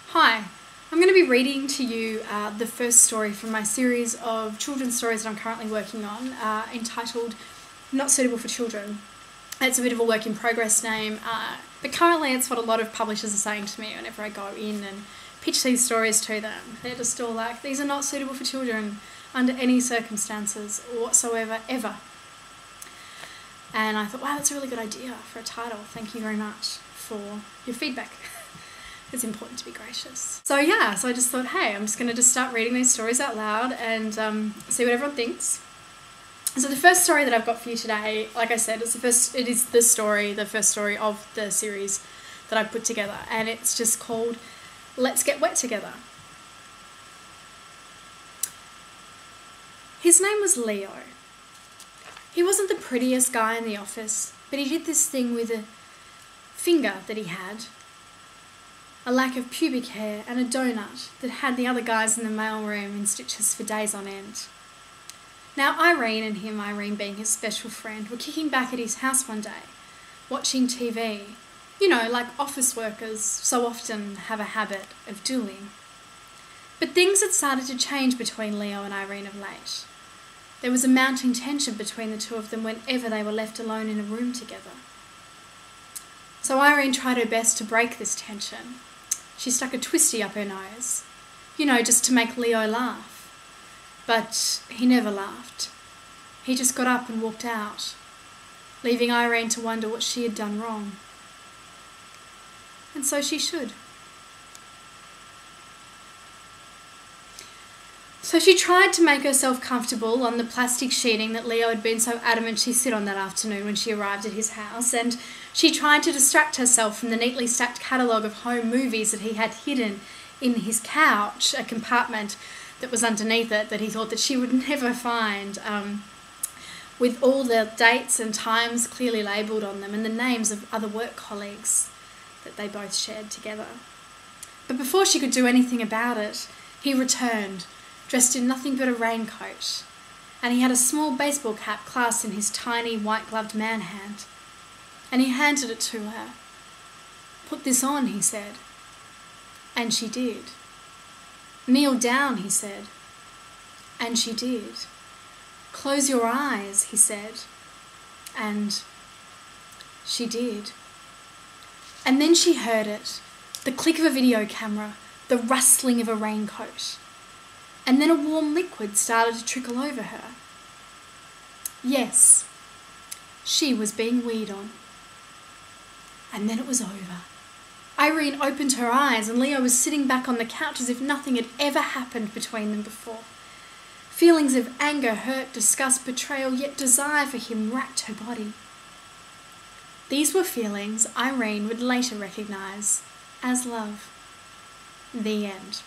Hi, I'm going to be reading to you the first story from my series of children's stories that I'm currently working on, entitled Not Suitable for Children. It's a bit of a work in progress name, but currently it's what a lot of publishers are saying to me whenever I go in and pitch these stories to them. They're just all like, these are not suitable for children under any circumstances whatsoever, ever. And I thought, wow, that's a really good idea for a title. Thank you very much for your feedback. It's important to be gracious. So I just thought, hey, I'm just going to start reading these stories out loud and see what everyone thinks. So the first story that I've got for you today, like I said, it is the first story of the series that I put together, and it's just called Let's Get Wet Together. His name was Leo. He wasn't the prettiest guy in the office, but he did this thing with a finger that he had, a lack of pubic hair, and a donut that had the other guys in the mailroom in stitches for days on end. Now Irene and him, Irene being his special friend, were kicking back at his house one day, watching TV. You know, like office workers so often have a habit of doing. But things had started to change between Leo and Irene of late. There was a mounting tension between the two of them whenever they were left alone in a room together. So Irene tried her best to break this tension. She stuck a twisty up her nose, you know, just to make Leo laugh. But he never laughed. He just got up and walked out, leaving Irene to wonder what she had done wrong. And so she should. So she tried to make herself comfortable on the plastic sheeting that Leo had been so adamant she sit on that afternoon when she arrived at his house, and she tried to distract herself from the neatly stacked catalogue of home movies that he had hidden in his couch, a compartment that was underneath it that he thought that she would never find, with all the dates and times clearly labelled on them and the names of other work colleagues that they both shared together. But before she could do anything about it, he returned, dressed in nothing but a raincoat, and he had a small baseball cap clasped in his tiny white-gloved man hand, and he handed it to her. "Put this on," he said. And she did. "Kneel down," he said. And she did. "Close your eyes," he said. And she did. And then she heard it, the click of a video camera, the rustling of a raincoat. And then a warm liquid started to trickle over her. Yes, she was being weed on. And then it was over. Irene opened her eyes and Leo was sitting back on the couch as if nothing had ever happened between them before. Feelings of anger, hurt, disgust, betrayal, yet desire for him racked her body. These were feelings Irene would later recognise as love. The end.